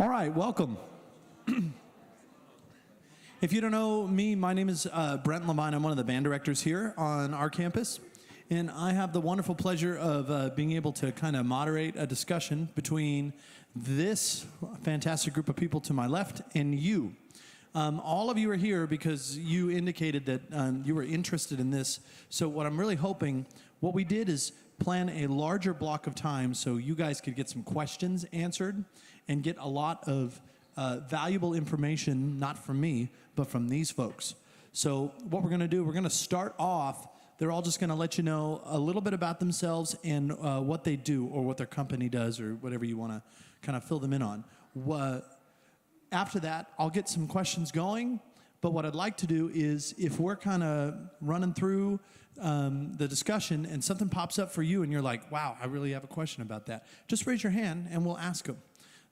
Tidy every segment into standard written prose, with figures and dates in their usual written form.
All right, welcome. If you don't know me, my name is Brent Levine. I'm one of the band directors here on our campus. And I have the wonderful pleasure of being able to kind of moderate a discussion between this fantastic group of people to my left and you. All of you are here because you indicated that you were interested in this. So what I'm really hoping, what we did is plan a larger block of time so you guys could get some questions answered and get a lot of valuable information, not from me, but from these folks. So what we're going to do, we're going to start off. They're all just going to let you know a little bit about themselves and what they do or what their company does or whatever you want to kind of fill them in on. After that, I'll get some questions going. But what I'd like to do is if we're kind of running through the discussion and something pops up for you and you're like, wow, I really have a question about that, just raise your hand and we'll ask them.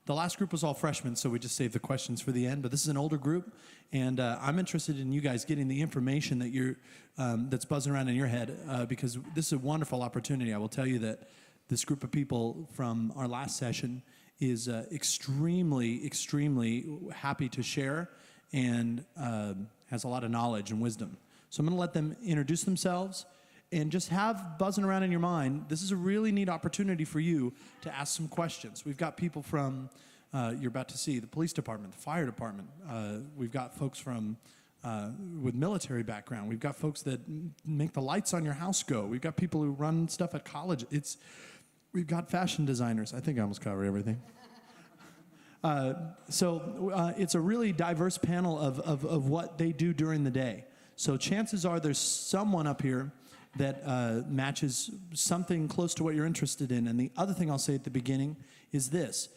The last group was all freshmen, so we just saved the questions for the end. But this is an older group, and I'm interested in you guys getting the information that you're that's buzzing around in your head because this is a wonderful opportunity. I will tell you that this group of people from our last session is extremely, extremely happy to share and has a lot of knowledge and wisdom. So I'm going to let them introduce themselves and just have buzzing around in your mind. This is a really neat opportunity for you to ask some questions. We've got people from, you're about to see, the police department, the fire department. We've got folks from with military background. We've got folks that make the lights on your house go. We've got people who run stuff at college. We've got fashion designers. I think I almost covered everything. So it's a really diverse panel of what they do during the day. So chances are there's someone up here that matches something close to what you're interested in. And the other thing I'll say at the beginning is this.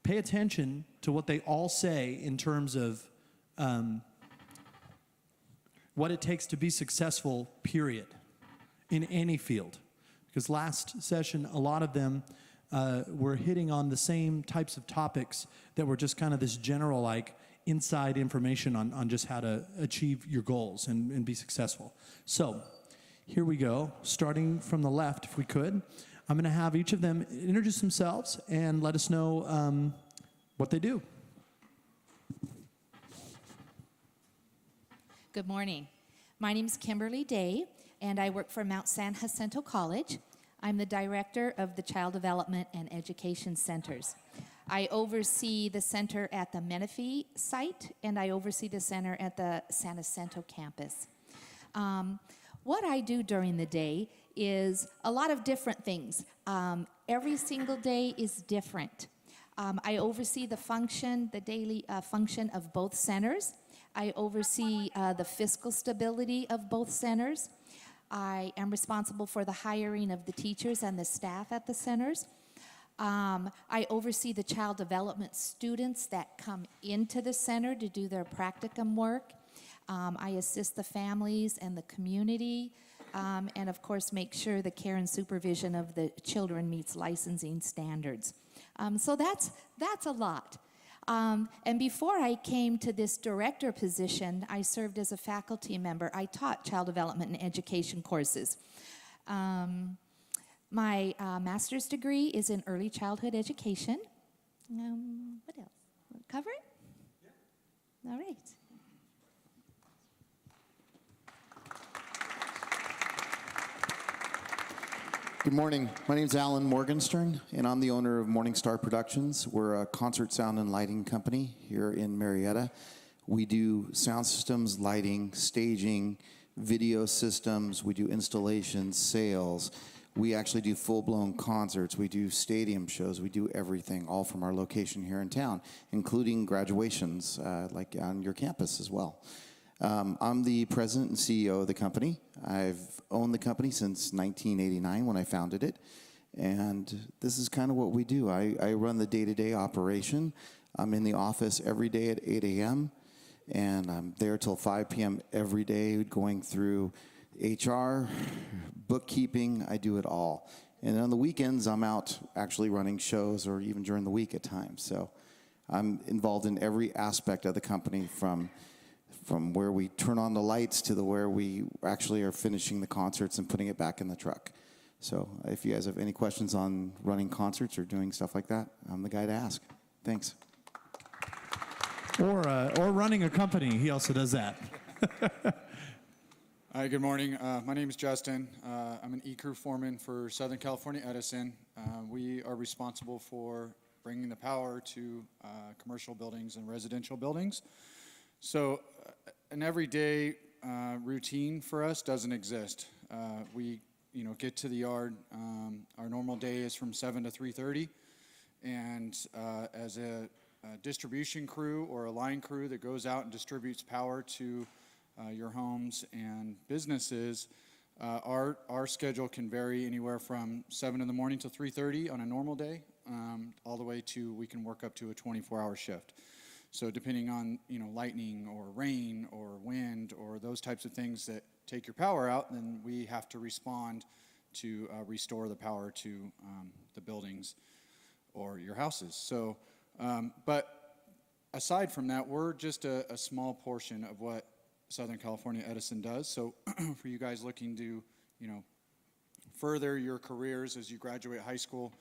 Pay attention to what they all say in terms of what it takes to be successful, period, in any field. Because last session, a lot of them were hitting on the same types of topics that were just kind of this general, like, inside information on just how to achieve your goals and be successful. So here we go, starting from the left, if we could. I'm going to have each of them introduce themselves and let us know what they do. Good morning. My name is Kimberly Day, and I work for Mount San Jacinto College. I'm the director of the Child Development and Education Centers. I oversee the center at the Menifee site, and I oversee the center at the San Jacinto campus. What I do during the day is a lot of different things. Every single day is different. I oversee the daily function of both centers. I oversee the fiscal stability of both centers. I am responsible for the hiring of the teachers and the staff at the centers. I oversee the child development students that come into the center to do their practicum work. I assist the families and the community, and of course make sure the care and supervision of the children meets licensing standards. So that's a lot. And before I came to this director position, I served as a faculty member. I taught child development and education courses. My master's degree is in early childhood education. What else? Cover it? Yeah. All right. Good morning. My name is Alan Morgenstern, and I'm the owner of Morningstar Productions. We're a concert sound and lighting company here in Marietta. We do sound systems, lighting, staging, video systems. We do installations, sales. We actually do full-blown concerts. We do stadium shows. We do everything, all from our location here in town, including graduations, like on your campus as well. I'm the president and CEO of the company. I've owned the company since 1989 when I founded it. And this is kind of what we do. I run the day-to-day operation. I'm in the office every day at 8 a.m. And I'm there till 5 p.m. every day going through HR, bookkeeping. I do it all. And on the weekends, I'm out actually running shows or even during the week at times. So I'm involved in every aspect of the company from where we turn on the lights to where we actually are finishing the concerts and putting it back in the truck. So if you guys have any questions on running concerts or doing stuff like that, I'm the guy to ask. Thanks. or running a company. He also does that. Hi, good morning. My name is Justin. I'm an E-Crew foreman for Southern California Edison. We are responsible for bringing the power to commercial buildings and residential buildings. So an everyday routine for us doesn't exist. We get to the yard. Our normal day is from 7 to 3:30. And as a distribution crew or a line crew that goes out and distributes power to your homes and businesses, our schedule can vary anywhere from 7 in the morning till 3:30 on a normal day, all the way to we can work up to a 24-hour shift. So depending on lightning or rain or wind or those types of things that take your power out, then we have to respond to restore the power to the buildings or your houses. So, but aside from that, we're just a small portion of what Southern California Edison does. So for you guys looking to, further your careers as you graduate high school,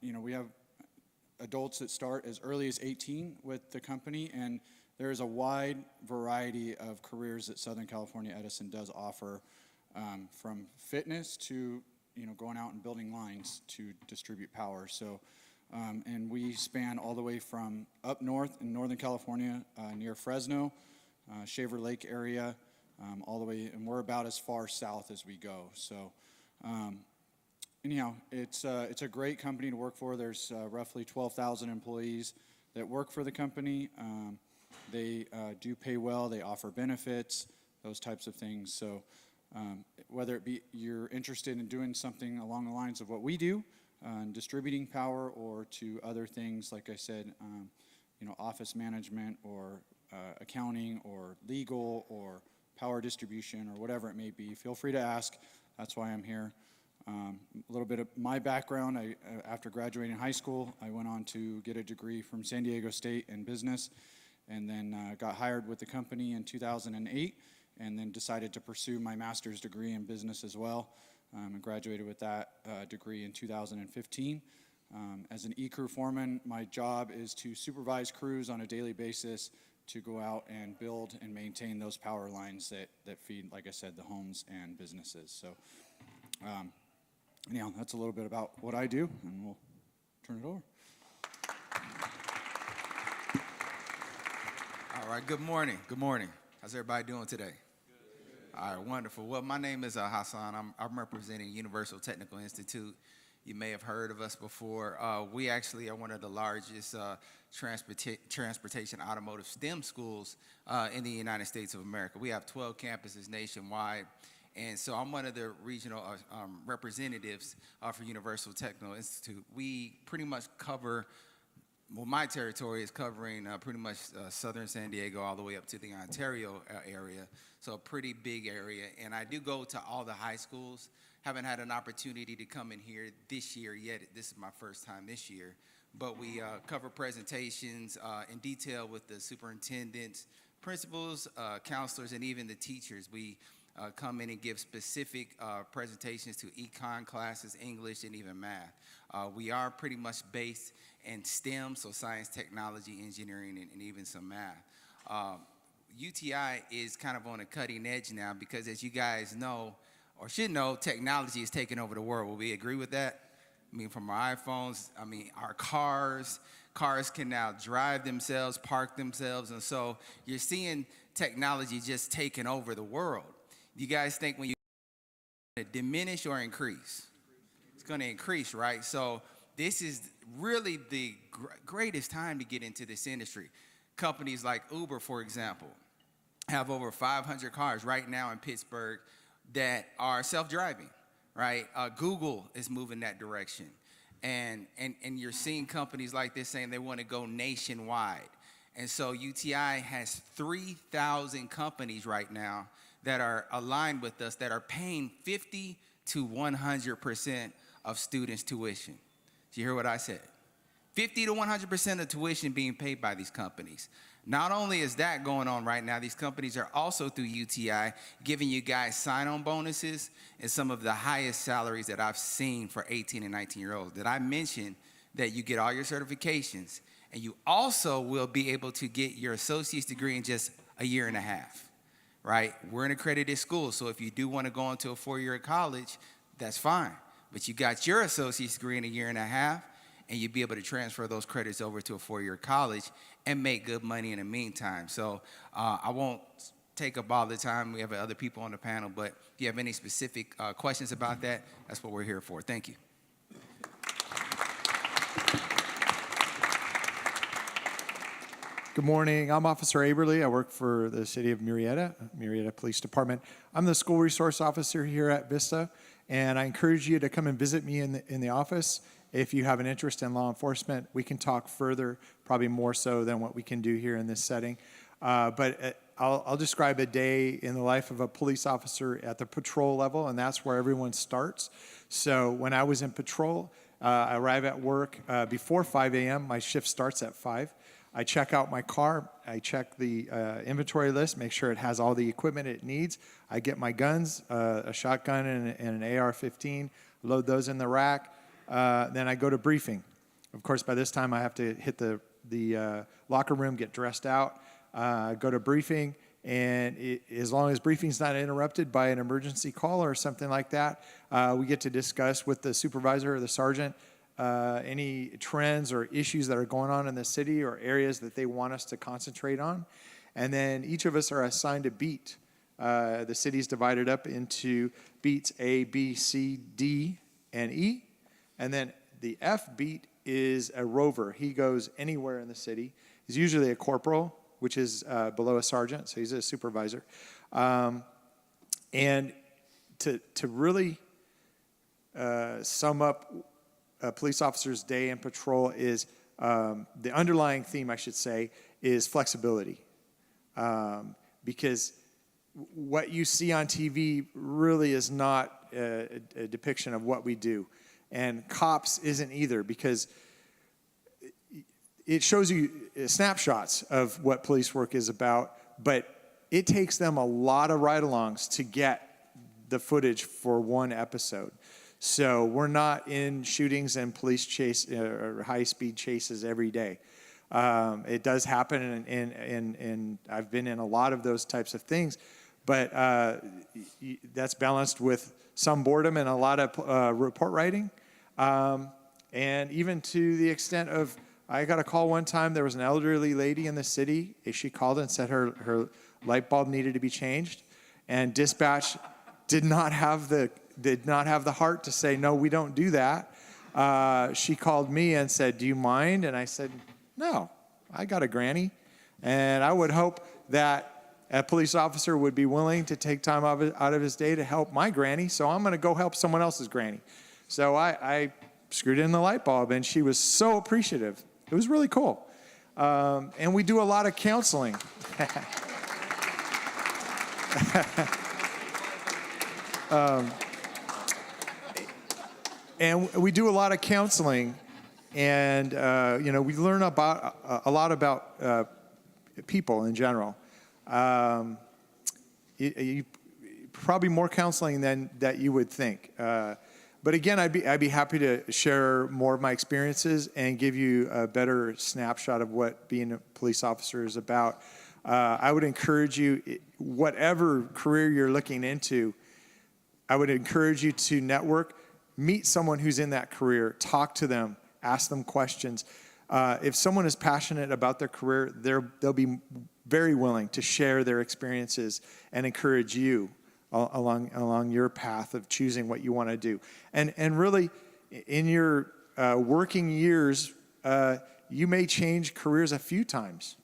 we have adults that start as early as 18 with the company, and there is a wide variety of careers that Southern California Edison does offer, from fitness to, going out and building lines to distribute power. So, and we span all the way from up north in Northern California, near Fresno, Shaver Lake area, all the way, and we're about as far south as we go. So anyhow, it's a great company to work for. There's roughly 12,000 employees that work for the company. They do pay well, they offer benefits, those types of things. So whether it be you're interested in doing something along the lines of what we do, distributing power, or to other things, like I said, office management or accounting or legal or power distribution or whatever it may be, feel free to ask. That's why I'm here. A little bit of my background, after graduating high school, I went on to get a degree from San Diego State in business, and then got hired with the company in 2008, and then decided to pursue my master's degree in business as well, and graduated with that degree in 2015. As an E-Crew foreman, my job is to supervise crews on a daily basis to go out and build and maintain those power lines that feed, like I said, the homes and businesses. So anyhow, that's a little bit about what I do, and we'll turn it over. All right, good morning. Good morning. How's everybody doing today? Good. All right, wonderful. Well, my name is Hassan. I'm representing Universal Technical Institute. You may have heard of us before. We actually are one of the largest transportation automotive STEM schools in the United States of America. We have 12 campuses nationwide. And so I'm one of the regional representatives for Universal Technical Institute. We pretty much cover, well, my territory is covering pretty much southern San Diego all the way up to the Ontario area, so a pretty big area. And I do go to all the high schools. Haven't had an opportunity to come in here this year yet. This is my first time this year. But we cover presentations in detail with the superintendents, principals, counselors, and even the teachers. We come in and give specific presentations to econ classes, English, and even math. We are pretty much based in STEM, so science, technology, engineering, and even some math. UTI is kind of on a cutting edge now because, as you guys know, or should know, technology is taking over the world. Will we agree with that? I mean, from our iPhones, our cars can now drive themselves, park themselves, and so you're seeing technology just taking over the world. Do you guys think when you diminish or increase? It's going to increase, right? So this is really the greatest time to get into this industry. Companies like Uber, for example, have over 500 cars right now in Pittsburgh that are self-driving, right? Google is moving that direction. And you're seeing companies like this saying they want to go nationwide. And so UTI has 3,000 companies right now that are aligned with us that are paying 50 to 100% of students' tuition. Did you hear what I said? 50 to 100% of tuition being paid by these companies. Not only is that going on right now, these companies are also through UTI giving you guys sign-on bonuses and some of the highest salaries that I've seen for 18 and 19-year-olds. Did I mention that you get all your certifications And you also will be able to get your associate's degree in just a year and a half, right? We're an accredited school, so if you do want to go into a 4-year college, that's fine. But you got your associate's degree in a year and a half, and you'll be able to transfer those credits over to a 4-year college and make good money in the meantime. So I won't take up all the time. We have other people on the panel, but if you have any specific questions about that, that's what we're here for. Thank you. Good morning. I'm Officer Aberly. I work for the city of Murrieta Police Department. I'm the school resource officer here at Vista, and I encourage you to come and visit me in the office. If you have an interest in law enforcement, we can talk further, probably more so than what we can do here in this setting. But I'll describe a day in the life of a police officer at the patrol level, and that's where everyone starts. So when I was in patrol, I arrive at work before 5 a.m. My shift starts at 5. I check out my car. I check the inventory list, make sure it has all the equipment it needs. I get my guns, a shotgun and an AR-15, load those in the rack. Then I go to briefing. Of course, by this time I have to hit the locker room, get dressed out, go to briefing, and as long as briefing's not interrupted by an emergency call or something like that, we get to discuss with the supervisor or the sergeant any trends or issues that are going on in the city or areas that they want us to concentrate on. And then each of us are assigned a beat. The city's divided up into beats A, B, C, D, and E. And then the F beat is a rover. He goes anywhere in the city. He's usually a corporal, which is below a sergeant, so he's a supervisor. And to really sum up a police officer's day in patrol is the underlying theme, I should say, is flexibility. Because what you see on TV really is not a depiction of what we do. And cops isn't either, because it shows you snapshots of what police work is about, but it takes them a lot of ride-alongs to get the footage for one episode. So we're not in shootings and police chase or high-speed chases every day. It does happen, and I've been in a lot of those types of things, but that's balanced with some boredom and a lot of report writing. And even to the extent of, I got a call one time, there was an elderly lady in the city. She called and said her light bulb needed to be changed, and dispatch did not have the heart to say, no, we don't do that. She called me and said, do you mind? And I said, no, I got a granny. And I would hope that a police officer would be willing to take time out of his day to help my granny, so I'm going to go help someone else's granny. So I screwed in the light bulb, and she was so appreciative. It was really cool. And we do a lot of counseling. And we do a lot of counseling, and we learn about a lot about people in general. Probably more counseling than that you would think. But again, I'd be happy to share more of my experiences and give you a better snapshot of what being a police officer is about. I would encourage you, whatever career you're looking into, I would encourage you to network, meet someone who's in that career, talk to them, ask them questions. If someone is passionate about their career, they'll be very willing to share their experiences and encourage you along your path of choosing what you want to do. And really, in your working years, you may change careers a few times.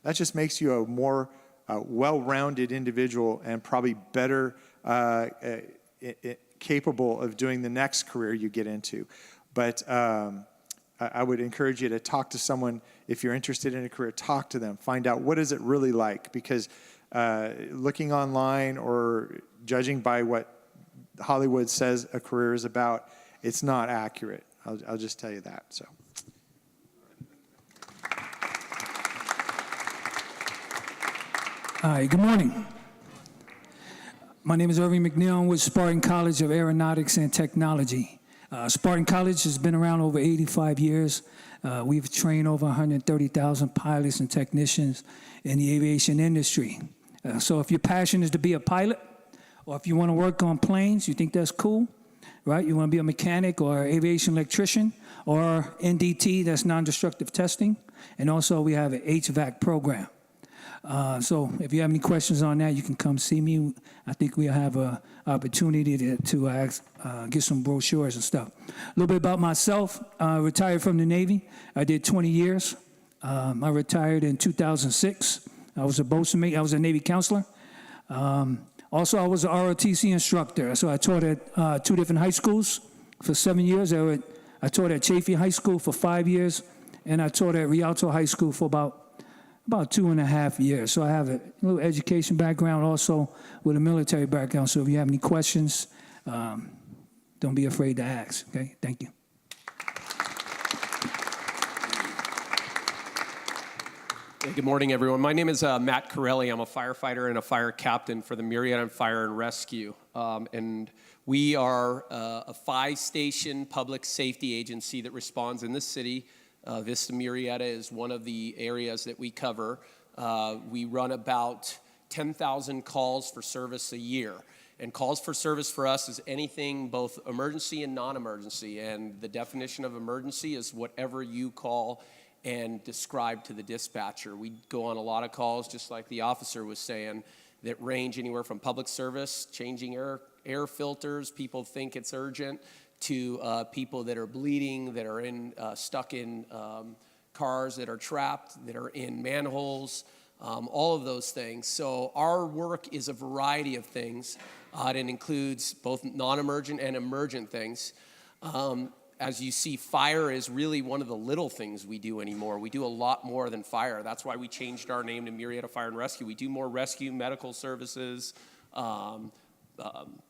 That just makes you a more well-rounded individual and probably better capable of doing the next career you get into. But I would encourage you to talk to someone. If you're interested in a career, talk to them. Find out what is it really like, because looking online or judging by what Hollywood says a career is about, it's not accurate. I'll just tell you that. So. Hi, good morning. My name is Irving McNeil. I'm with Spartan College of Aeronautics and Technology. Spartan College has been around over 85 years. We've trained over 130,000 pilots and technicians in the aviation industry. So if your passion is to be a pilot, or if you want to work on planes, you think that's cool, right? You want to be a mechanic or aviation electrician, or NDT, that's non-destructive testing. And also we have an HVAC program. So if you have any questions on that, you can come see me. I think we'll have an opportunity to get some brochures and stuff. A little bit about myself. Retired from the Navy. I did 20 years. I retired in 2006. I was a bosun mate. I was a Navy counselor. Also, I was an ROTC instructor. So I taught at 2 different high schools for 7 years. I taught at Chaffee High School for 5 years, and I taught at Rialto High School for about 2.5 years. So I have a little education background, also with a military background. So if you have any questions, don't be afraid to ask. Okay, thank you. Hey, good morning, everyone. My name is Matt Corelli. I'm a firefighter and a fire captain for the Marietta Fire and Rescue. And we are a 5-station public safety agency that responds in the city. Vista Marietta is one of the areas that we cover. We run about 10,000 calls for service a year. And calls for service for us is anything both emergency and non-emergency. And the definition of emergency is whatever you call and describe to the dispatcher. We go on a lot of calls, just like the officer was saying, that range anywhere from public service, changing air filters, people think it's urgent, to people that are bleeding, that are stuck in cars that are trapped, that are in manholes, all of those things. So our work is a variety of things. It includes both non-emergent and emergent things. As you see, fire is really one of the little things we do anymore. We do a lot more than fire. That's why we changed our name to Murrieta Fire and Rescue. We do more rescue, medical services,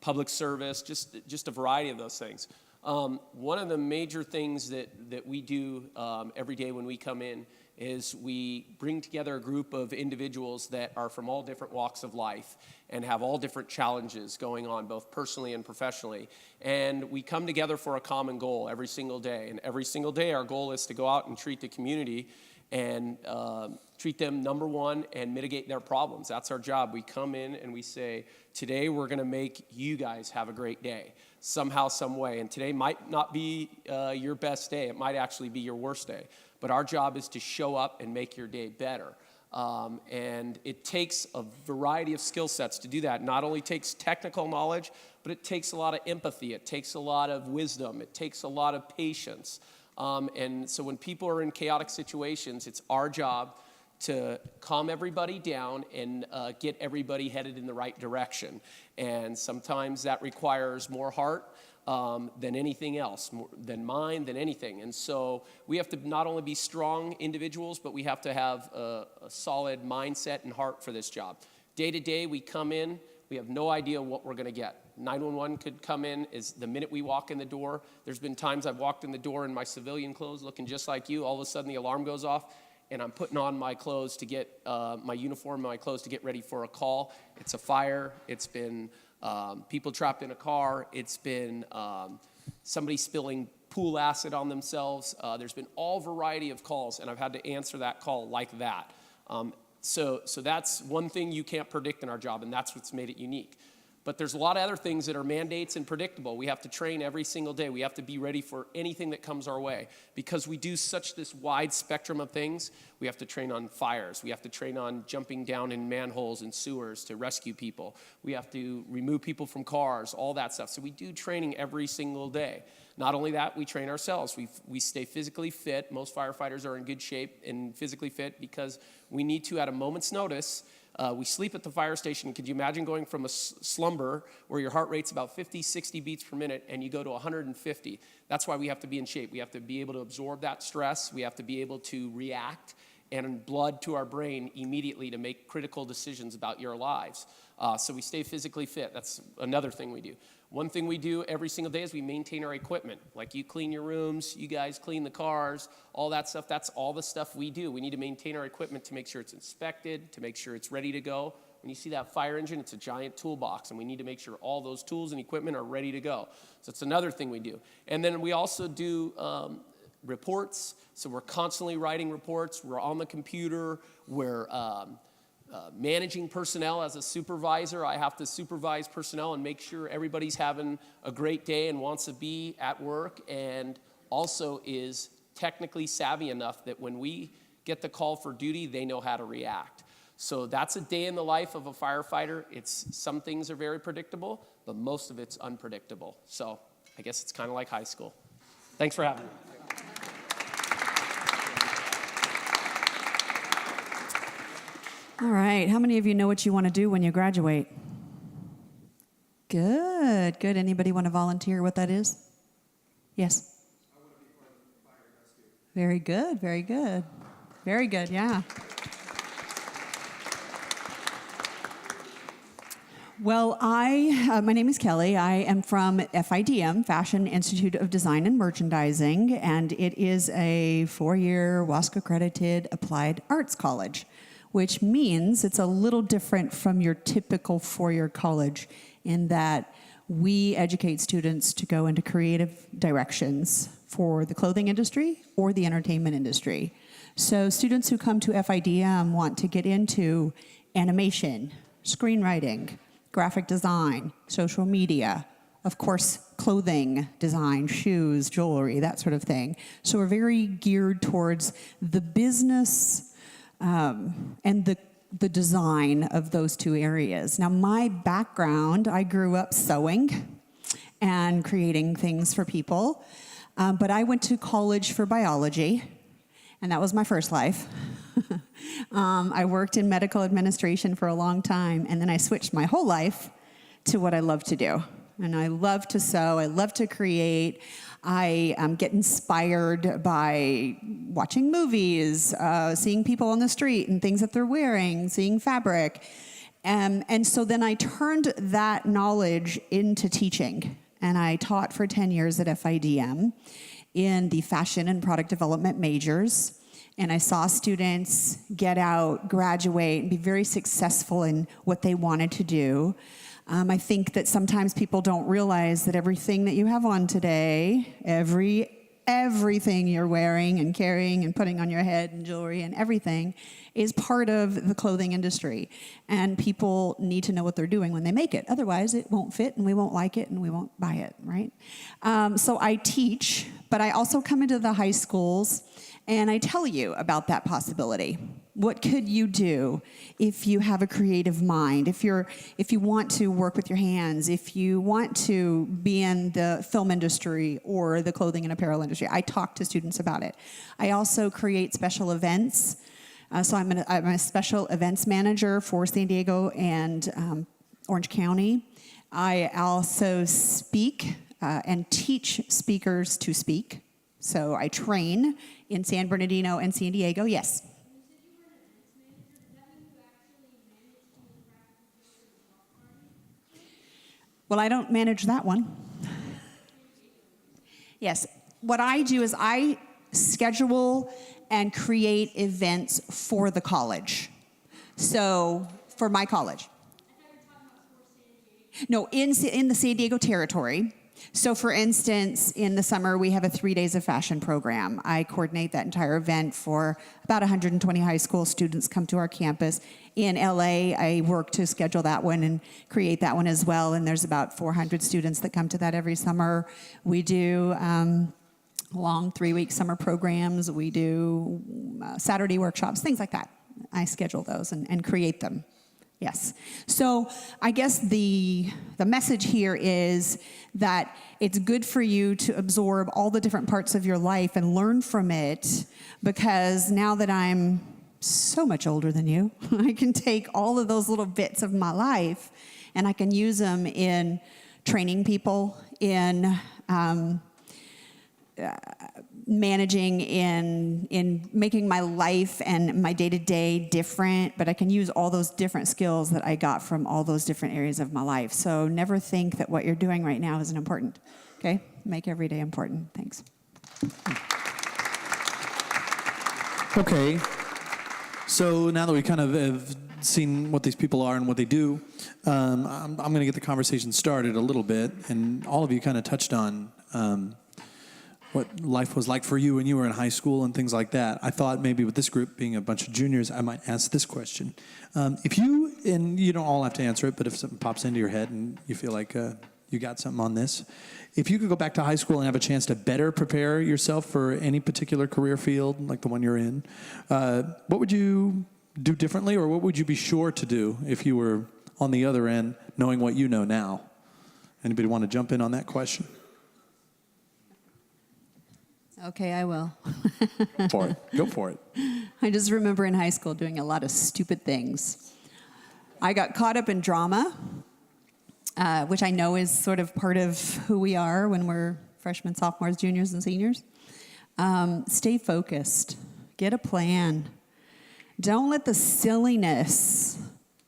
public service, just a variety of those things. One of the major things that we do every day when we come in is we bring together a group of individuals that are from all different walks of life and have all different challenges going on, both personally and professionally. And we come together for a common goal every single day. And every single day our goal is to go out and treat the community and treat them, number one, and mitigate their problems. That's our job. We come in and we say, today we're going to make you guys have a great day, somehow, some way. And today might not be your best day. It might actually be your worst day. But our job is to show up and make your day better. And it takes a variety of skill sets to do that. It not only takes technical knowledge, but it takes a lot of empathy. It takes a lot of wisdom. It takes a lot of patience. And so when people are in chaotic situations, it's our job to calm everybody down and get everybody headed in the right direction. And sometimes that requires more heart than anything else, more than mind, than anything. And so we have to not only be strong individuals, but we have to have a solid mindset and heart for this job. Day to day, we come in, we have no idea what we're going to get. 911 could come in is the minute we walk in the door. There's been times I've walked in the door in my civilian clothes looking just like you. All of a sudden the alarm goes off and I'm putting on my clothes to get my uniform, my clothes to get ready for a call. It's a fire. It's been people trapped in a car. It's been somebody spilling pool acid on themselves. There's been all variety of calls, and I've had to answer that call like that. So that's one thing you can't predict in our job, and that's what's made it unique. But there's a lot of other things that are mandates and predictable. We have to train every single day. We have to be ready for anything that comes our way. Because we do such this wide spectrum of things, we have to train on fires. We have to train on jumping down in manholes and sewers to rescue people. We have to remove people from cars, all that stuff. So we do training every single day. Not only that, we train ourselves. We stay physically fit. Most firefighters are in good shape and physically fit because we need to, at a moment's notice, we sleep at the fire station. Could you imagine going from a slumber where your heart rate's about 50, 60 beats per minute and you go to 150? That's why we have to be in shape. We have to be able to absorb that stress. We have to be able to react and blood to our brain immediately to make critical decisions about your lives. So we stay physically fit. That's another thing we do. One thing we do every single day is we maintain our equipment. Like you clean your rooms, you guys clean the cars, all that stuff. That's all the stuff we do. We need to maintain our equipment to make sure it's inspected, to make sure it's ready to go. when you see that fire engine, it's a giant toolbox, and we need to make sure all those tools and equipment are ready to go. So it's another thing we do. And then we also do reports. So we're constantly writing reports. We're on the computer. We're managing personnel. As a supervisor, I have to supervise personnel and make sure everybody's having a great day and wants to be at work, and also is technically savvy enough that when we get the call for duty, they know how to react. So that's a day in the life of a firefighter. Some things are very predictable, but most of it's unpredictable. So I guess it's kind of like high school. Thanks for having me. All right, how many of you know what you want to do when you graduate? Good, good. Anybody want to volunteer what that is? Yes? I want to be part of the fire rescue. Very good, very good. Very good, yeah. Well, my name is Kelly. I am from FIDM, Fashion Institute of Design and Merchandising, and it is a 4-year WASC-accredited applied arts college, which means it's a little different from your typical 4-year college in that we educate students to go into creative directions for the clothing industry or the entertainment industry. So students who come to FIDM want to get into animation, screenwriting, graphic design, social media, of course, clothing design, shoes, jewelry, that sort of thing. So we're very geared towards the business and the design of those two areas. Now, my background, I grew up sewing and creating things for people, but I went to college for biology, and that was my first life. I worked in medical administration for a long time, and then I switched my whole life to what I love to do. And I love to sew, I love to create. I get inspired by watching movies, seeing people on the street and things that they're wearing, seeing fabric. And so then I turned that knowledge into teaching. And I taught for 10 years at FIDM in the fashion and product development majors. And I saw students get out, graduate, and be very successful in what they wanted to do. I think that sometimes people don't realize that everything that you have on today, everything you're wearing and carrying and putting on your head and jewelry and everything is part of the clothing industry. And people need to know what they're doing when they make it. Otherwise, it won't fit and we won't like it and we won't buy it, right? So I teach, but I also come into the high schools and I tell you about that possibility. What could you do if you have a creative mind, if you want to work with your hands, if you want to be in the film industry or the clothing and apparel industry? I talk to students about it. I also create special events. So I'm a special events manager for San Diego and Orange County. I also speak and teach speakers to speak. So I train in San Bernardino and San Diego. Yes? Well, I don't manage that one. Yes, what I do is I schedule and create events for the college. So, for my college. No, in the San Diego territory. So, for instance, in the summer, we have a 3 days of fashion program. I coordinate that entire event for about 120 high school students come to our campus. In LA, I work to schedule that one and create that one as well. And there's about 400 students that come to that every summer. We do long 3-week summer programs. We do Saturday workshops, things like that. I schedule those and create them. Yes. So I guess the message here is that it's good for you to absorb all the different parts of your life and learn from it, because now that I'm so much older than you, I can take all of those little bits of my life and I can use them in training people, in managing, in making my life and my day-to-day different, but I can use all those different skills that I got from all those different areas of my life. So never think that what you're doing right now isn't important, okay? Make every day important. Thanks. Okay. So now that we kind of have seen what these people are and what they do, I'm going to get the conversation started a little bit. And all of you kind of touched on what life was like for you when you were in high school and things like that. I thought maybe with this group being a bunch of juniors, I might ask this question. If you, and you don't all have to answer it, but if something pops into your head and you feel like you got something on this, if you could go back to high school and have a chance to better prepare yourself for any particular career field, like the one you're in, what would you do differently, or what would you be sure to do if you were on the other end, knowing what you know now? Anybody want to jump in on that question? Okay, I will. Go for it. Go for it. I just remember in high school doing a lot of stupid things. I got caught up in drama, which I know is sort of part of who we are when we're freshmen, sophomores, juniors, and seniors. Stay focused. Get a plan. Don't let the silliness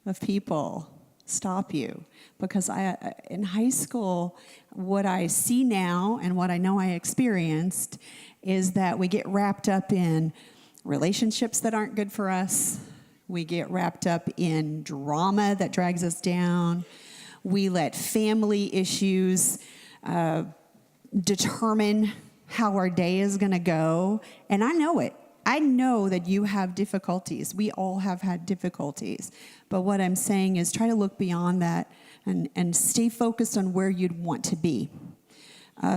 of people stop you. Because in high school, what I see now and what I know I experienced is that we get wrapped up in relationships that aren't good for us. We get wrapped up in drama that drags us down. We let family issues determine how our day is going to go. And I know it. I know that you have difficulties. We all have had difficulties. But what I'm saying is try to look beyond that and stay focused on where you'd want to be.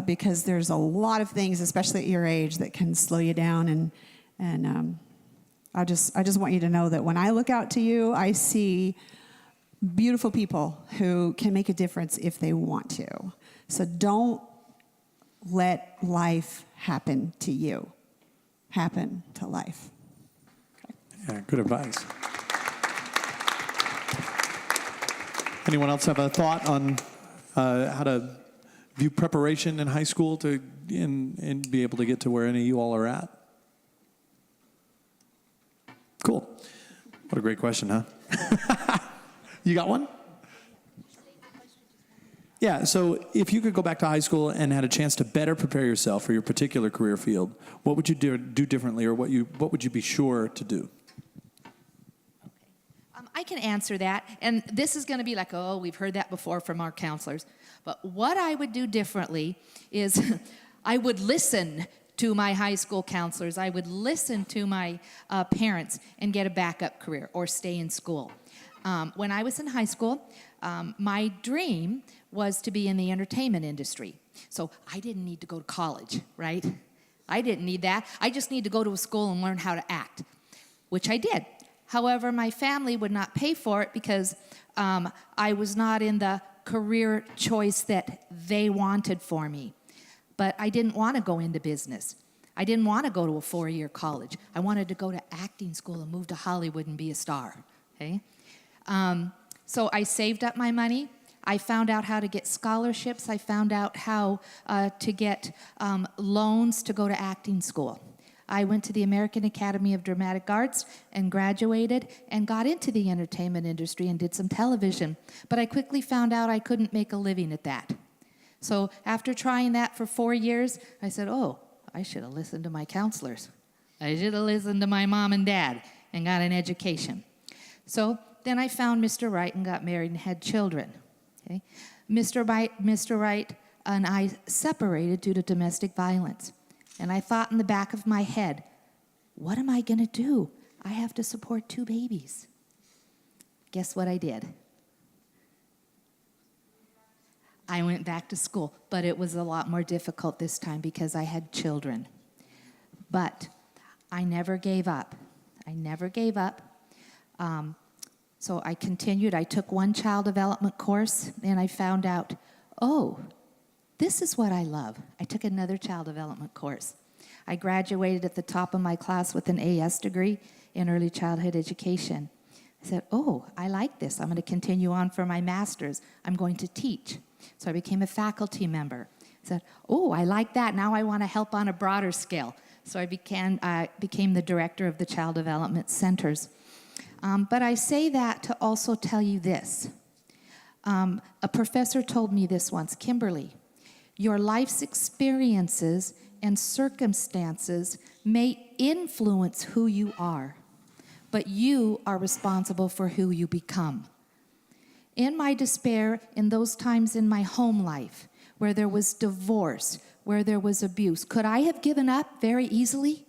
Because there's a lot of things, especially at your age, that can slow you down. And I just want you to know that when I look out to you, I see beautiful people who can make a difference if they want to. So don't let life happen to you. Happen to life. Okay. Yeah, good advice. Anyone else have a thought on how to view preparation in high school to and be able to get to where any of you all are at? Cool. What a great question, huh? You got one? Yeah, so if you could go back to high school and had a chance to better prepare yourself for your particular career field, what would you do differently, or what would you be sure to do? I can answer that, and this is going to be like, oh, we've heard that before from our counselors. But what I would do differently is I would listen to my high school counselors. I would listen to my parents and get a backup career or stay in school. When I was in high school, my dream was to be in the entertainment industry. So I didn't need to go to college, right? I didn't need that. I just need to go to a school and learn how to act, which I did. However, my family would not pay for it because I was not in the career choice that they wanted for me. But I didn't want to go into business. I didn't want to go to a 4-year college. I wanted to go to acting school and move to Hollywood and be a star, okay? So I saved up my money. I found out how to get scholarships. I found out how to get loans to go to acting school. I went to the American Academy of Dramatic Arts and graduated and got into the entertainment industry and did some television. But I quickly found out I couldn't make a living at that. So after trying that for 4 years, I said, oh, I should have listened to my counselors. I should have listened to my mom and dad and got an education. So then I found Mr. Wright and got married and had children. Okay? Mr. Wright and I separated due to domestic violence. And I thought in the back of my head, what am I going to do? I have to support 2 babies. Guess what I did? I went back to school, but it was a lot more difficult this time because I had children. But I never gave up. I never gave up. So I continued. I took one child development course, and I found out, oh, this is what I love. I took another child development course. I graduated at the top of my class with an AS degree in early childhood education. I said, oh, I like this. I'm going to continue on for my master's. I'm going to teach. So I became a faculty member. I said, oh, I like that. Now I want to help on a broader scale. So I became the director of the child development centers. But I say that to also tell you this. A professor told me this once, Kimberly, your life's experiences and circumstances may influence who you are, but you are responsible for who you become. In my despair, in those times in my home life, where there was divorce, where there was abuse, could I have given up very easily?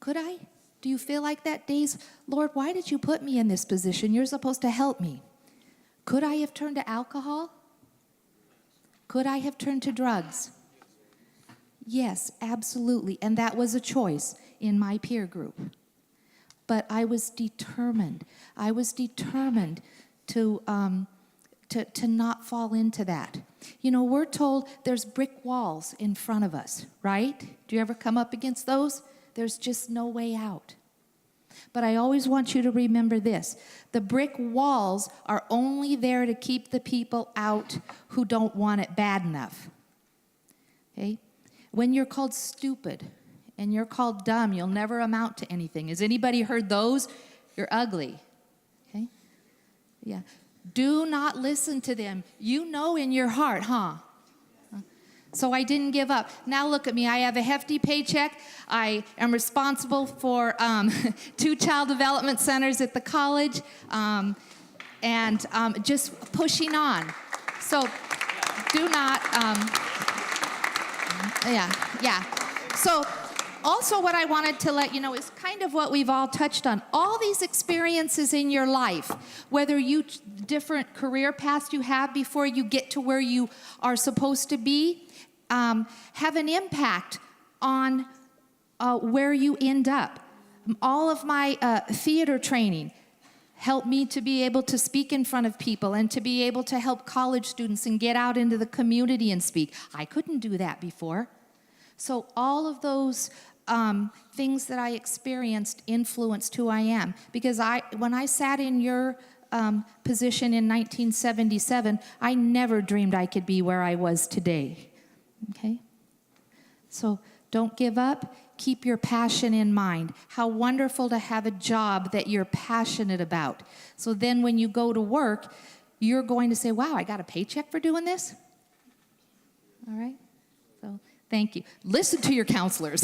Could I? Do you feel like that days? Lord, why did you put me in this position? You're supposed to help me. Could I have turned to alcohol? Could I have turned to drugs? Yes, absolutely. And that was a choice in my peer group. But I was determined. I was determined to not fall into that. You know, we're told there's brick walls in front of us, right? Do you ever come up against those? There's just no way out. But I always want you to remember this. The brick walls are only there to keep the people out who don't want it bad enough. Okay? When you're called stupid and you're called dumb, you'll never amount to anything. Has anybody heard those? You're ugly. Okay? Yeah. Do not listen to them. You know in your heart, huh? So I didn't give up. Now look at me. I have a hefty paycheck. I am responsible for 2 child development centers at the college, and just pushing on. So do not, yeah. So also what I wanted to let you know is kind of what we've all touched on. All these experiences in your life, whether you, different career paths you have before you get to where you are supposed to be, have an impact on where you end up. All of my theater training helped me to be able to speak in front of people and to be able to help college students and get out into the community and speak. I couldn't do that before. So all of those things that I experienced influenced who I am. Because when I sat in your position in 1977, I never dreamed I could be where I was today. Okay? So don't give up. Keep your passion in mind. How wonderful to have a job that you're passionate about. So then when you go to work, you're going to say, wow, I got a paycheck for doing this? All right? So thank you. Listen to your counselors.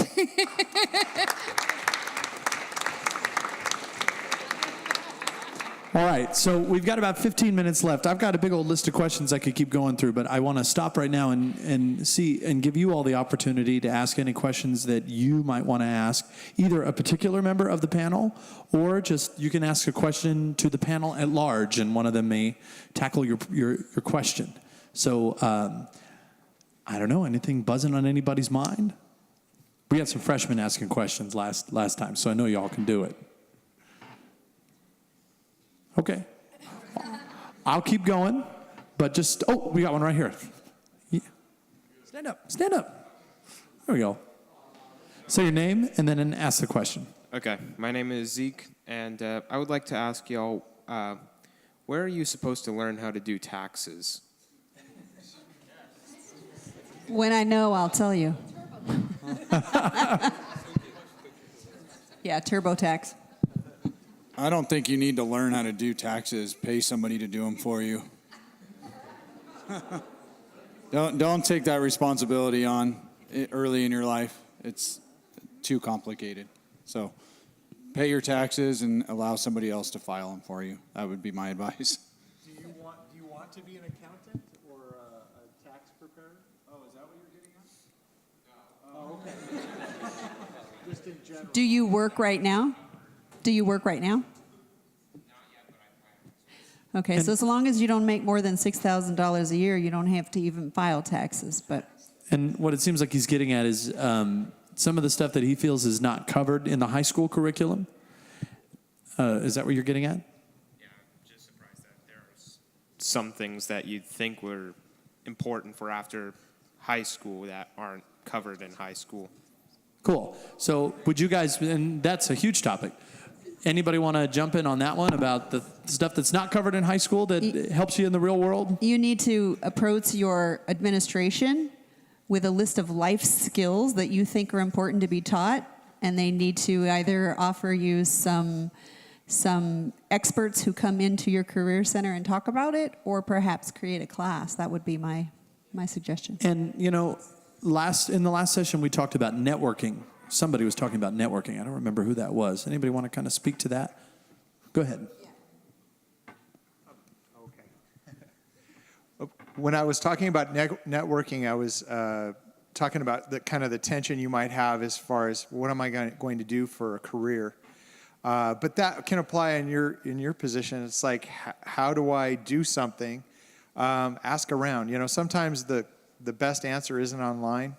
All right, so we've got about 15 minutes left. I've got a big old list of questions I could keep going through, but I want to stop right now and see and give you all the opportunity to ask any questions that you might want to ask, either a particular member of the panel, or just you can ask a question to the panel at large, and one of them may tackle your question. So I don't know, anything buzzing on anybody's mind? We had some freshmen asking questions last time, so I know y'all can do it. Okay. I'll keep going, but just, we got one right here. Yeah. Stand up. There we go. Say your name and then ask the question. Okay. My name is Zeke, and I would like to ask y'all, where are you supposed to learn how to do taxes? When I know, I'll tell you. Yeah, TurboTax. I don't think you need to learn how to do taxes. Pay somebody to do them for you. Don't take that responsibility on early in your life. It's too complicated. So pay your taxes and allow somebody else to file them for you. That would be my advice. Do you want to be an accountant or a tax preparer? Oh, is that what you're getting at? Oh, okay. Just in general. Do you work right now? Do you work right now? Not yet, but I plan. Okay, so as long as you don't make more than $6,000 a year, you don't have to even file taxes. And what it seems like he's getting at is some of the stuff that he feels is not covered in the high school curriculum. Is that what you're getting at? Yeah, I'm just surprised that there's some things that you'd think were important for after high school that aren't covered in high school. Cool. So would you guys, and that's a huge topic. Anybody want to jump in on that one about the stuff that's not covered in high school that helps you in the real world? You need to approach your administration with a list of life skills that you think are important to be taught, and they need to either offer you some experts who come into your career center and talk about it, or perhaps create a class. That would be my suggestion. And, you know, in the last session, we talked about networking. Somebody was talking about networking. I don't remember who that was. Anybody want to kind of speak to that? Go ahead. When I was talking about networking, I was talking about the kind of the tension you might have as far as what am I going to do for a career. But that can apply in your position. It's like, how do I do something? Ask around. You know, sometimes the best answer isn't online.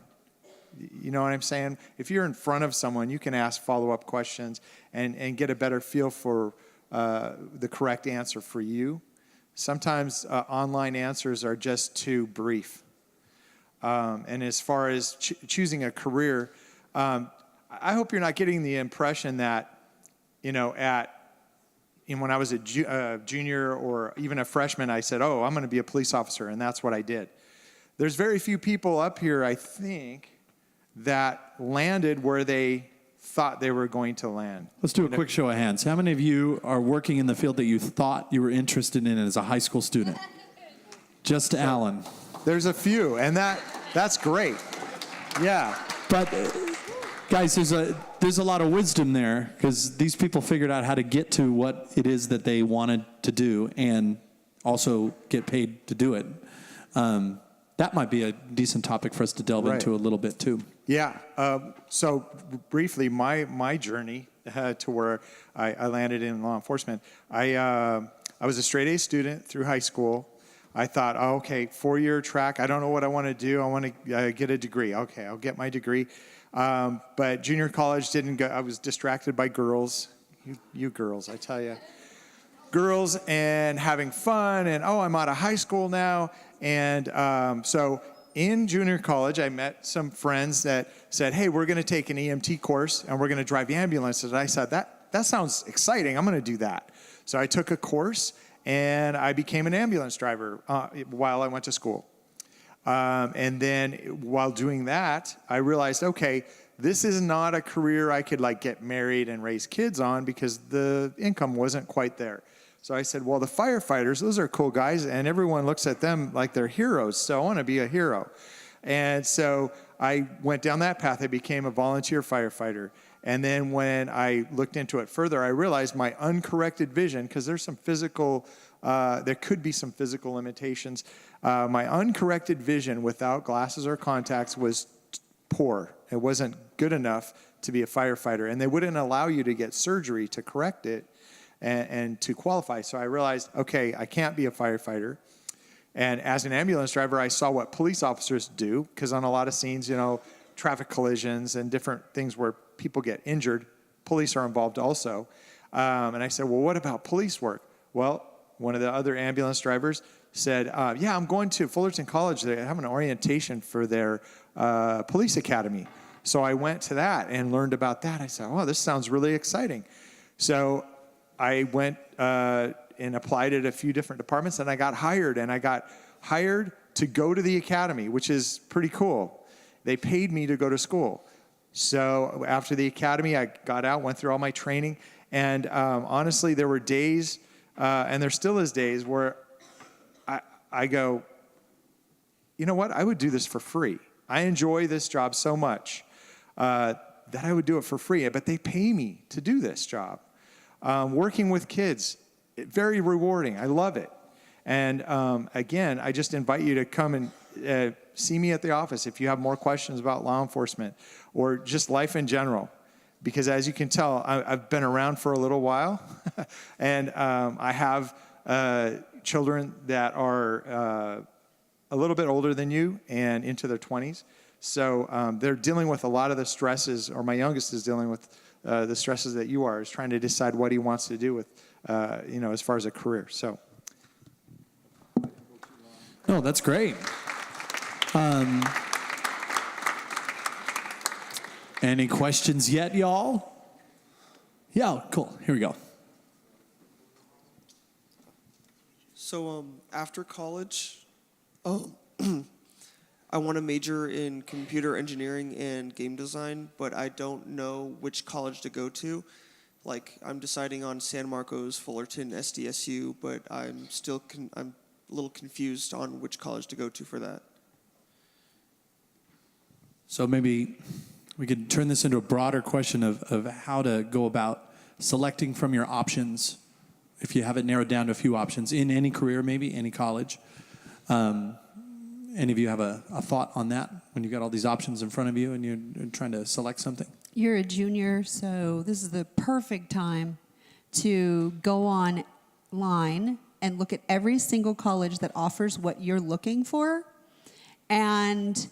You know what I'm saying? If you're in front of someone, you can ask follow-up questions and get a better feel for the correct answer for you. Sometimes online answers are just too brief. And as far as choosing a career, I hope you're not getting the impression that, you know, when I was a junior or even a freshman, I said, oh, I'm going to be a police officer, and that's what I did. There's very few people up here, I think, that landed where they thought they were going to land. Let's do a quick show of hands. How many of you are working in the field that you thought you were interested in as a high school student? Just Alan. There's a few, and that's great. Yeah. But guys, there's a lot of wisdom there, because these people figured out how to get to what it is that they wanted to do and also get paid to do it. That might be a decent topic for us to delve into a little bit too. Yeah. So briefly, my journey to where I landed in law enforcement, I was a straight A student through high school. I thought, oh, okay, 4-year track. I don't know what I want to do. I want to get a degree. Okay, I'll get my degree. But junior college didn't go. I was distracted by girls. You girls, I tell you. Girls and having fun, and oh, I'm out of high school now. And so in junior college, I met some friends that said, hey, we're going to take an EMT course, and we're going to drive ambulances. And I said, that sounds exciting. I'm going to do that. So I took a course, and I became an ambulance driver while I went to school. And then while doing that, I realized, okay, this is not a career I could like get married and raise kids on because the income wasn't quite there. So I said, well, the firefighters, those are cool guys, and everyone looks at them like they're heroes, so I want to be a hero. And so I went down that path. I became a volunteer firefighter. And then when I looked into it further, I realized my uncorrected vision, because there's some physical, there could be some physical limitations. My uncorrected vision without glasses or contacts was poor. It wasn't good enough to be a firefighter. And they wouldn't allow you to get surgery to correct it and to qualify. So I realized, okay, I can't be a firefighter. And as an ambulance driver, I saw what police officers do, because on a lot of scenes, you know, traffic collisions and different things where people get injured, police are involved also. And I said, well, what about police work? Well, one of the other ambulance drivers said, yeah, I'm going to Fullerton College. They have an orientation for their police academy. So I went to that and learned about that. I said, oh, this sounds really exciting. So I went and applied at a few different departments, and I got hired. And I got hired to go to the academy, which is pretty cool. They paid me to go to school. So after the academy, I got out, went through all my training. And honestly, there were days, and there still is days, where I go, you know what? I would do this for free. I enjoy this job so much that I would do it for free. But they pay me to do this job. Working with kids, very rewarding. I love it. And again, I just invite you to come and see me at the office if you have more questions about law enforcement or just life in general. Because as you can tell, I've been around for a little while. And I have children that are a little bit older than you and into their 20s. So they're dealing with a lot of the stresses, or my youngest is dealing with the stresses that you are, is trying to decide what he wants to do with, as far as a career. So. No, that's great. Any questions yet, y'all? Yeah, cool. Here we go. So after college, I want to major in computer engineering and game design, but I don't know which college to go to. Like, I'm deciding on San Marcos, Fullerton, SDSU, but I'm still I'm a little confused on which college to go to for that. So maybe we could turn this into a broader question of how to go about selecting from your options if you have it narrowed down to a few options in any career, maybe any college. Any of you have a thought on that when you've got all these options in front of you and you're trying to select something? You're a junior, so this is the perfect time to go online and look at every single college that offers what you're looking for. And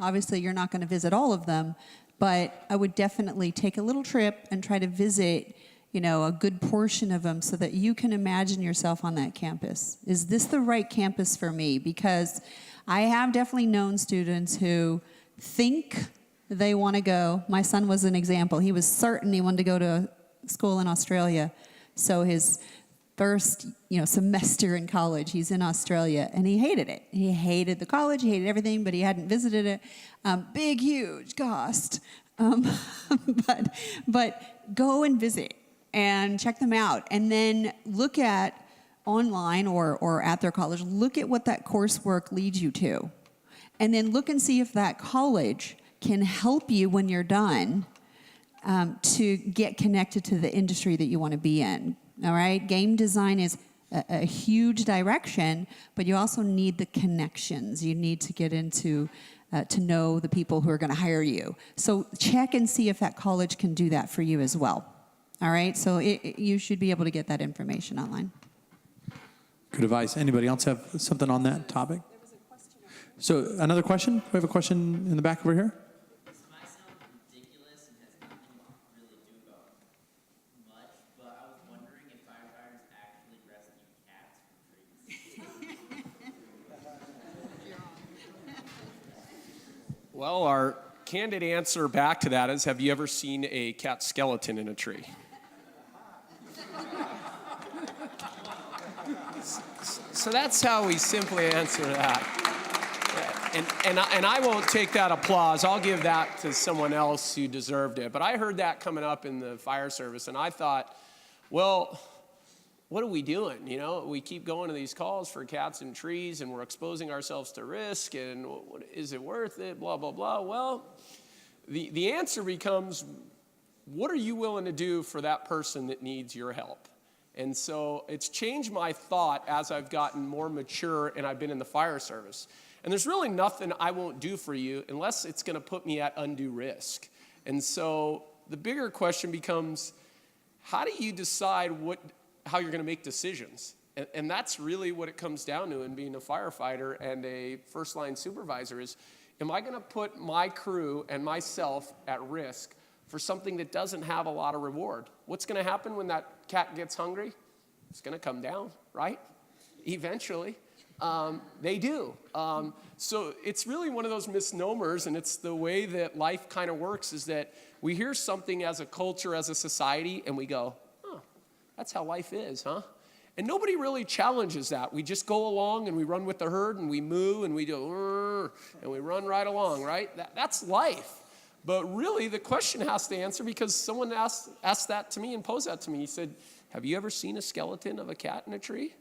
obviously, you're not going to visit all of them, but I would definitely take a little trip and try to visit, a good portion of them so that you can imagine yourself on that campus. Is this the right campus for me? Because I have definitely known students who think they want to go. My son was an example. He was certain he wanted to go to school in Australia. So his first, semester in college, he's in Australia, and he hated it. He hated the college, he hated everything, but he hadn't visited it. Big, huge cost. But go and visit and check them out, and then look at online or at their college, look at what that coursework leads you to. And then look and see if that college can help you when you're done to get connected to the industry that you want to be in. All right? Game design is a huge direction, but you also need the connections. You need to get into to know the people who are going to hire you. So check and see if that college can do that for you as well. All right? So you should be able to get that information online. Good advice. Anybody else have something on that topic? So another question? We have a question in the back over here. This might sound ridiculous and has nothing to really do about much, but I was wondering if firefighters actually rescue cats from trees. Well, our candid answer back to that is, have you ever seen a cat skeleton in a tree? So that's how we simply answer that. And I won't take that applause. I'll give that to someone else who deserved it. But I heard that coming up in the fire service, and I thought, well, what are we doing? We keep going to these calls for cats in trees, and we're exposing ourselves to risk, and is it worth it, blah, blah, blah. Well, the answer becomes, what are you willing to do for that person that needs your help? And so it's changed my thought as I've gotten more mature and I've been in the fire service. And there's really nothing I won't do for you unless it's going to put me at undue risk. And so the bigger question becomes, how do you decide how you're going to make decisions? And that's really what it comes down to in being a firefighter and a first-line supervisor is, am I going to put my crew and myself at risk for something that doesn't have a lot of reward? What's going to happen when that cat gets hungry? It's going to come down, right? Eventually. They do. So it's really one of those misnomers, and it's the way that life kind of works, is that we hear something as a culture, as a society, and we go, oh, that's how life is, huh? And nobody really challenges that. We just go along and we run with the herd and we moo and we do, and we run right along, right? That's life. But really, the question has to answer, because someone asked that to me and posed that to me. He said, have you ever seen a skeleton of a cat in a tree?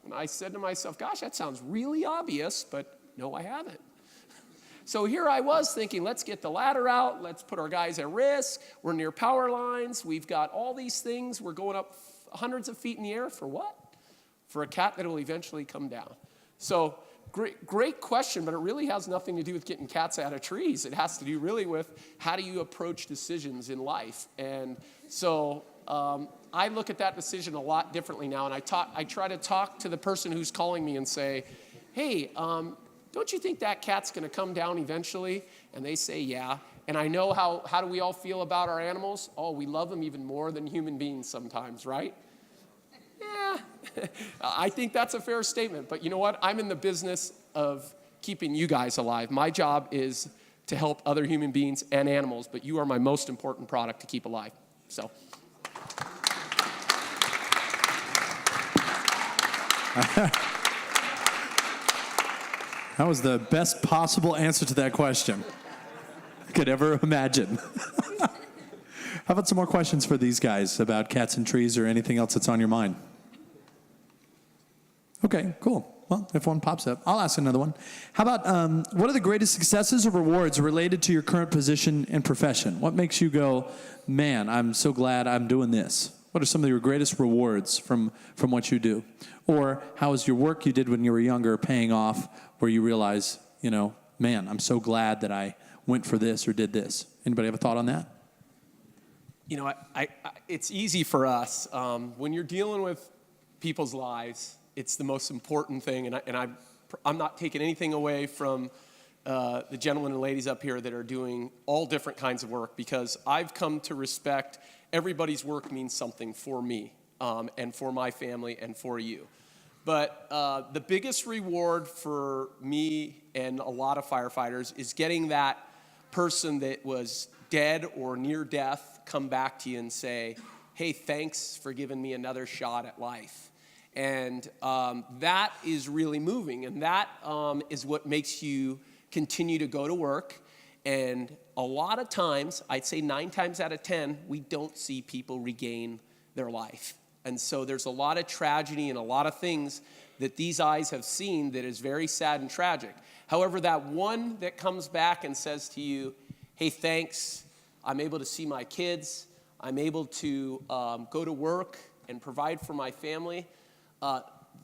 And I said to myself, gosh, that sounds really obvious, but no, I haven't. So here I was thinking, let's get the ladder out. Let's put our guys at risk. We're near power lines. We've got all these things. We're going up hundreds of feet in the air for what? For a cat that will eventually come down. So great question, but it really has nothing to do with getting cats out of trees. It has to do really with how do you approach decisions in life. And so I look at that decision a lot differently now, and I try to talk to the person who's calling me and say, hey, don't you think that cat's going to come down eventually? And they say, yeah. And I know how do we all feel about our animals? Oh, we love them even more than human beings sometimes, right? Yeah, I think that's a fair statement. But you know what? I'm in the business of keeping you guys alive. My job is to help other human beings and animals, but you are my most important product to keep alive. So. That was the best possible answer to that question I could ever imagine. How about some more questions for these guys about cats and trees or anything else that's on your mind? Okay, cool. Well, if one pops up, I'll ask another one. How about what are the greatest successes or rewards related to your current position and profession? What makes you go, man, I'm so glad I'm doing this? What are some of your greatest rewards from what you do? Or how is your work you did when you were younger paying off where you realize, man, I'm so glad that I went for this or did this? Anybody have a thought on that? It's easy for us. When you're dealing with people's lives, it's the most important thing. And I'm not taking anything away from the gentlemen and ladies up here that are doing all different kinds of work, because I've come to respect everybody's work means something for me and for my family and for you. But the biggest reward for me and a lot of firefighters is getting that person that was dead or near death come back to you and say, hey, thanks for giving me another shot at life. And that is really moving, and that is what makes you continue to go to work. And a lot of times, I'd say 9 times out of 10, we don't see people regain their life. And so there's a lot of tragedy and a lot of things that these eyes have seen that is very sad and tragic. However, that one that comes back and says to you, hey, thanks, I'm able to see my kids, I'm able to go to work and provide for my family,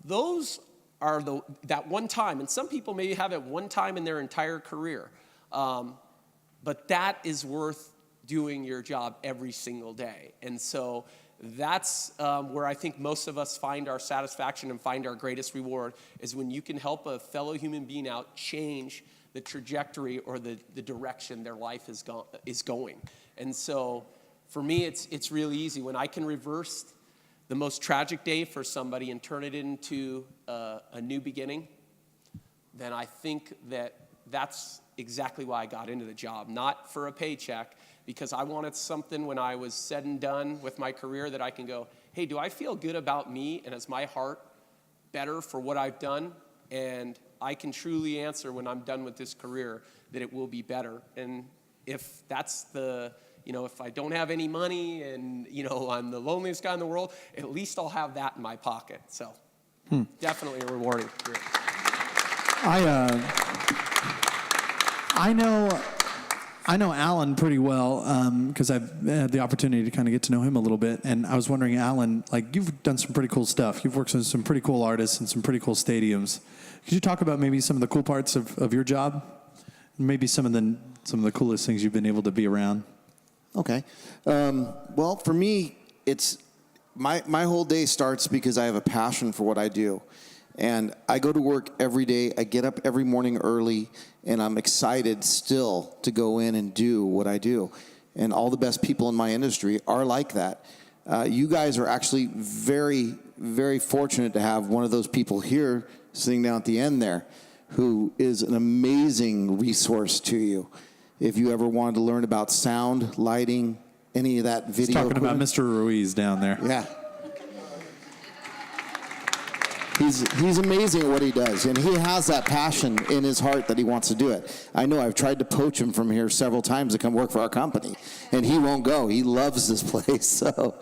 those are that one time. And some people maybe have it one time in their entire career. But that is worth doing your job every single day. And so that's where I think most of us find our satisfaction and find our greatest reward, is when you can help a fellow human being out change the trajectory or the direction their life is going. And so for me, it's really easy. When I can reverse the most tragic day for somebody and turn it into a new beginning, then I think that's exactly why I got into the job. Not for a paycheck, because I wanted something when I was said and done with my career that I can go, hey, do I feel good about me, and is my heart better for what I've done? And I can truly answer when I'm done with this career that it will be better. And if that's if I don't have any money and, I'm the loneliest guy in the world, at least I'll have that in my pocket. So definitely a rewarding career. I know Alan pretty well because I've had the opportunity to kind of get to know him a little bit. And I was wondering, Alan, you've done some pretty cool stuff. You've worked with some pretty cool artists and some pretty cool stadiums. Could you talk about maybe some of the cool parts of your job? Maybe some of the coolest things you've been able to be around? Okay. Well, for me, it's my whole day starts because I have a passion for what I do. And I go to work every day. I get up every morning early, and I'm excited still to go in and do what I do. And all the best people in my industry are like that. You guys are actually very, very fortunate to have one of those people here sitting down at the end there who is an amazing resource to you. If you ever wanted to learn about sound, lighting, any of that video. He's talking about Mr. Ruiz down there. Yeah. He's amazing at what he does, and he has that passion in his heart that he wants to do it. I know I've tried to poach him from here several times to come work for our company, and he won't go. He loves this place, so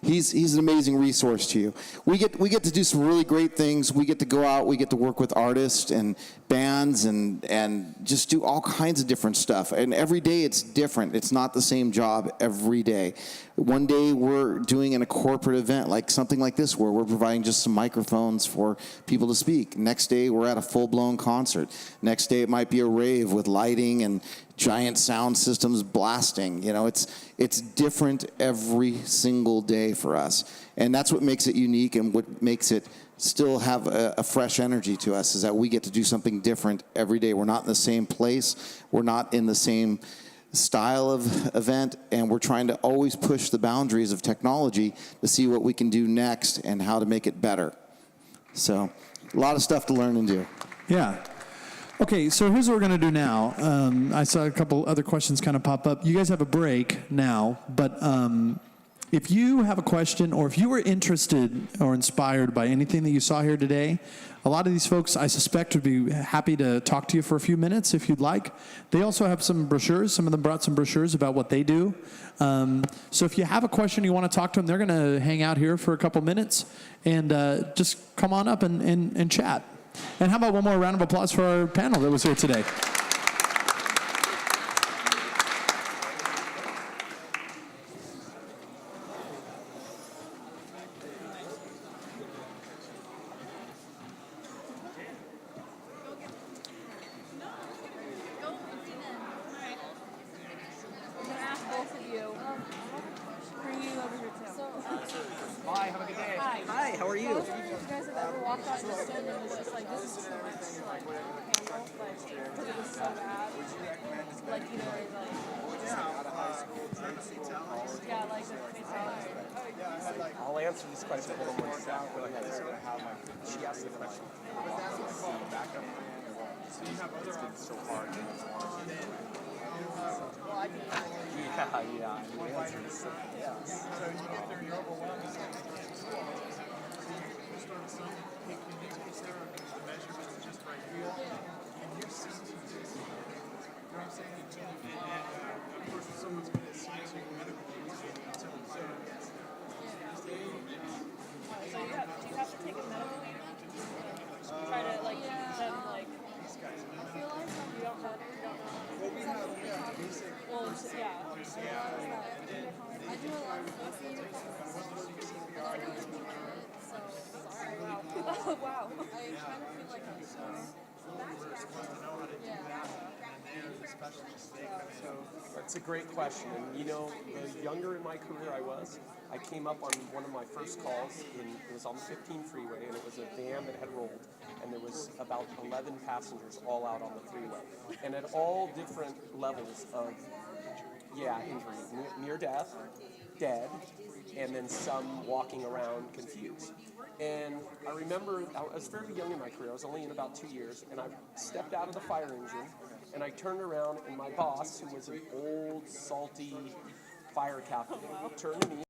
he's an amazing resource to you. We get to do some really great things. We get to go out. We get to work with artists and bands and just do all kinds of different stuff. And every day it's different. It's not the same job every day. One day we're doing a corporate event, like something like this, where we're providing just some microphones for people to speak. Next day we're at a full-blown concert. Next day it might be a rave with lighting and giant sound systems blasting. It's different every single day for us. And that's what makes it unique, and what makes it still have a fresh energy to us, is that we get to do something different every day. We're not in the same place. We're not in the same style of event, and we're trying to always push the boundaries of technology to see what we can do next and how to make it better. So a lot of stuff to learn and do. Yeah. Okay, so here's what we're going to do now. I saw a couple other questions kind of pop up. You guys have a break now, but if you have a question, or if you were interested or inspired by anything that you saw here today, a lot of these folks, I suspect, would be happy to talk to you for a few minutes if you'd like. They also have some brochures. Some of them brought some brochures about what they do. So if you have a question you want to talk to them, they're going to hang out here for a couple minutes, and just come on up and chat. And how about one more round of applause for our panel that was here today? answer this question. Hold on one second. She asked the question. So you have other options. So hard. Yeah. The answer is yes. So you get there, you're overwhelmed. So you start some is there a measurements just right here? And you see you know what I'm saying? And of course, if someone's going to see you medical, so do you have to take a medical unit? Try to then these guys. I feel like you don't know. Well, we have basic. Well, I do a lot of CCKO. Oh wow. I kind of feel like I'm That's a great question. And you know, the younger in my career I came up on one of my first calls. It was on the 15 freeway, and it was a van that had rolled, and there was about 11 passengers all out on the freeway, and at all different levels of injury, near death, dead, and then some walking around confused. And I remember I was very young in my career. I was only in about 2 years, and I stepped out of the fire engine, and I turned around, and my boss, who was an old, salty fire captain, turned to me